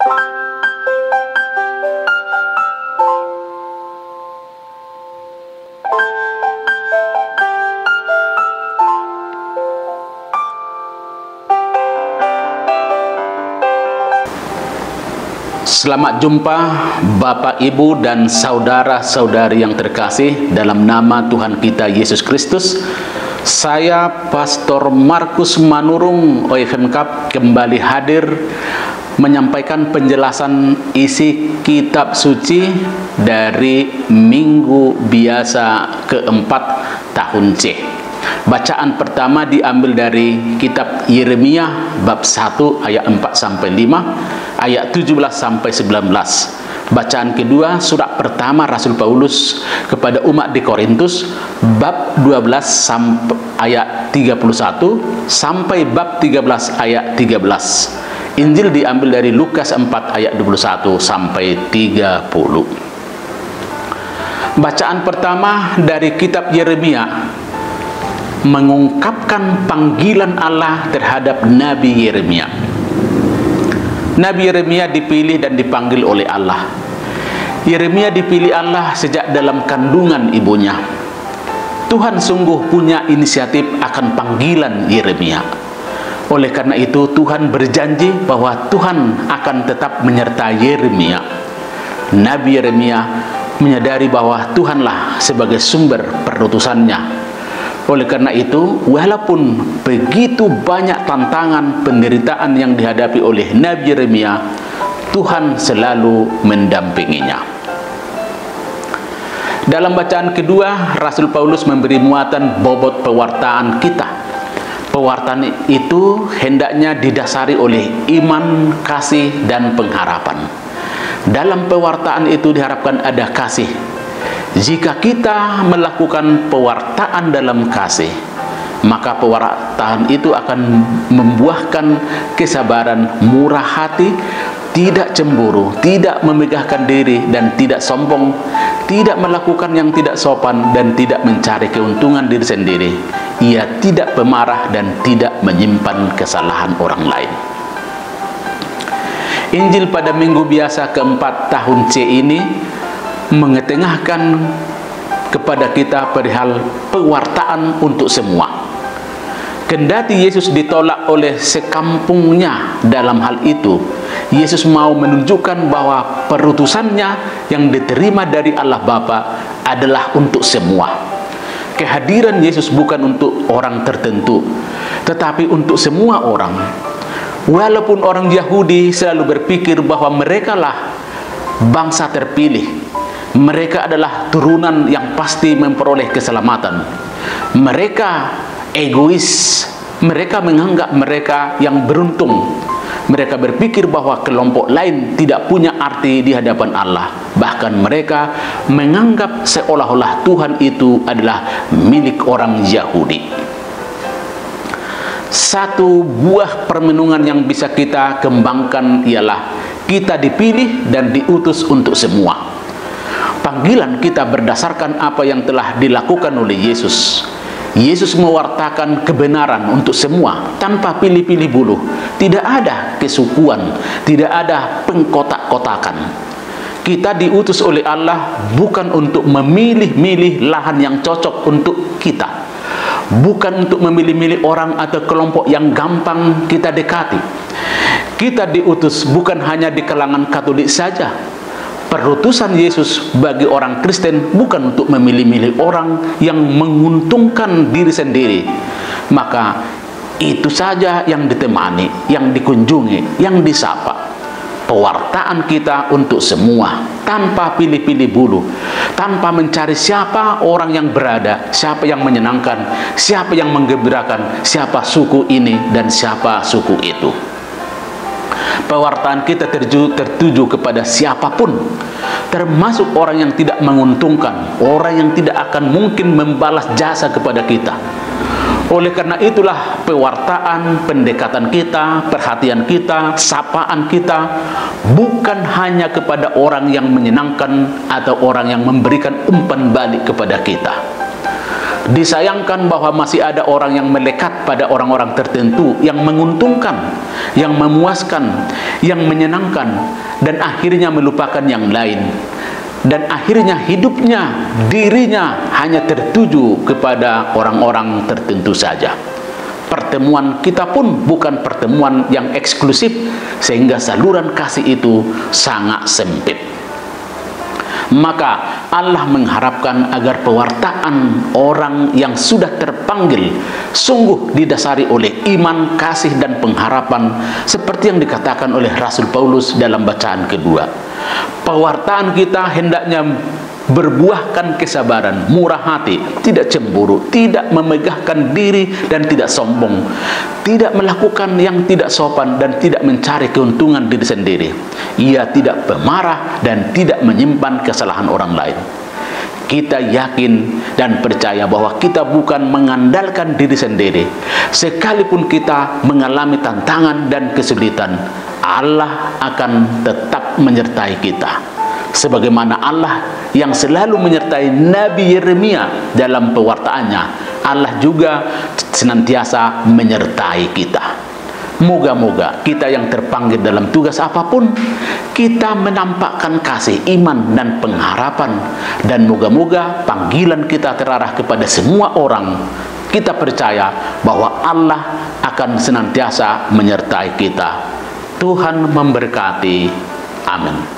Selamat jumpa Bapak, Ibu, dan saudara-saudari yang terkasih dalam nama Tuhan kita Yesus Kristus. Saya Pastor Markus Manurung OFMKAP kembali hadir menyampaikan penjelasan isi kitab suci dari Minggu Biasa keempat tahun C. Bacaan pertama diambil dari kitab Yeremia bab 1 ayat 4-5, ayat 17 sampai 19. Bacaan kedua surat pertama Rasul Paulus kepada umat di Korintus bab 12 sampai ayat 31 sampai bab 13 ayat 13. Injil diambil dari Lukas 4 ayat 21 sampai 30. Bacaan pertama dari kitab Yeremia mengungkapkan panggilan Allah terhadap Nabi Yeremia. Nabi Yeremia dipilih dan dipanggil oleh Allah. Yeremia dipilih Allah sejak dalam kandungan ibunya. Tuhan sungguh punya inisiatif akan panggilan Yeremia. Oleh karena itu Tuhan berjanji bahwa Tuhan akan tetap menyertai Yeremia. Nabi Yeremia menyadari bahwa Tuhanlah sebagai sumber perutusannya. Oleh karena itu, walaupun begitu banyak tantangan penderitaan yang dihadapi oleh Nabi Yeremia, Tuhan selalu mendampinginya. Dalam bacaan kedua, Rasul Paulus memberi muatan bobot pewartaan kita. Pewartaan itu hendaknya didasari oleh iman, kasih, dan pengharapan. Dalam pewartaan itu diharapkan ada kasih. Jika kita melakukan pewartaan dalam kasih, maka pewartaan itu akan membuahkan kesabaran, murah hati, tidak cemburu, tidak memegahkan diri dan tidak sombong, tidak melakukan yang tidak sopan dan tidak mencari keuntungan diri sendiri. Ia tidak pemarah dan tidak menyimpan kesalahan orang lain. Injil pada Minggu Biasa keempat tahun C ini mengetengahkan kepada kita perihal pewartaan untuk semua. Kendati Yesus ditolak oleh sekampungnya dalam hal itu, Yesus mau menunjukkan bahwa perutusannya yang diterima dari Allah Bapa adalah untuk semua. Kehadiran Yesus bukan untuk orang tertentu, tetapi untuk semua orang. Walaupun orang Yahudi selalu berpikir bahwa merekalah bangsa terpilih, mereka adalah turunan yang pasti memperoleh keselamatan. Mereka egois. Mereka menganggap mereka yang beruntung. Mereka berpikir bahwa kelompok lain tidak punya arti di hadapan Allah. Bahkan mereka menganggap seolah-olah Tuhan itu adalah milik orang Yahudi. Satu buah permenungan yang bisa kita kembangkan ialah kita dipilih dan diutus untuk semua. Panggilan kita berdasarkan apa yang telah dilakukan oleh Yesus. Yesus mewartakan kebenaran untuk semua tanpa pilih-pilih bulu. Tidak ada kesukuan, tidak ada pengkotak-kotakan. Kita diutus oleh Allah bukan untuk memilih-milih lahan yang cocok untuk kita, bukan untuk memilih-milih orang atau kelompok yang gampang kita dekati. Kita diutus bukan hanya di kalangan Katolik saja. Perutusan Yesus bagi orang Kristen bukan untuk memilih-milih orang yang menguntungkan diri sendiri. Maka itu saja yang ditemani, yang dikunjungi, yang disapa. Pewartaan kita untuk semua, tanpa pilih-pilih bulu, tanpa mencari siapa orang yang berada, siapa yang menyenangkan, siapa yang menggembirakan, siapa suku ini dan siapa suku itu. Pewartaan kita tertuju kepada siapapun, termasuk orang yang tidak menguntungkan, orang yang tidak akan mungkin membalas jasa kepada kita. Oleh karena itulah pewartaan, pendekatan kita, perhatian kita, sapaan kita bukan hanya kepada orang yang menyenangkan atau orang yang memberikan umpan balik kepada kita. Disayangkan bahwa masih ada orang yang melekat pada orang-orang tertentu yang menguntungkan, yang memuaskan, yang menyenangkan, dan akhirnya melupakan yang lain. Dan akhirnya hidupnya, dirinya hanya tertuju kepada orang-orang tertentu saja. Pertemuan kita pun bukan pertemuan yang eksklusif, sehingga saluran kasih itu sangat sempit. Maka Allah mengharapkan agar pewartaan orang yang sudah terpanggil sungguh didasari oleh iman, kasih, dan pengharapan, seperti yang dikatakan oleh Rasul Paulus dalam bacaan kedua. Pewartaan kita hendaknya berbuahkan kesabaran, murah hati, tidak cemburu, tidak memegahkan diri dan tidak sombong, tidak melakukan yang tidak sopan dan tidak mencari keuntungan diri sendiri. Ia tidak pemarah dan tidak menyimpan kesalahan orang lain. Kita yakin dan percaya bahwa kita bukan mengandalkan diri sendiri. Sekalipun kita mengalami tantangan dan kesulitan, Allah akan tetap menyertai kita. Sebagaimana Allah yang selalu menyertai Nabi Yeremia dalam pewartaannya, Allah juga senantiasa menyertai kita. Moga-moga kita yang terpanggil dalam tugas apapun, kita menampakkan kasih, iman, dan pengharapan. Dan moga-moga panggilan kita terarah kepada semua orang. Kita percaya bahwa Allah akan senantiasa menyertai kita. Tuhan memberkati. Amin.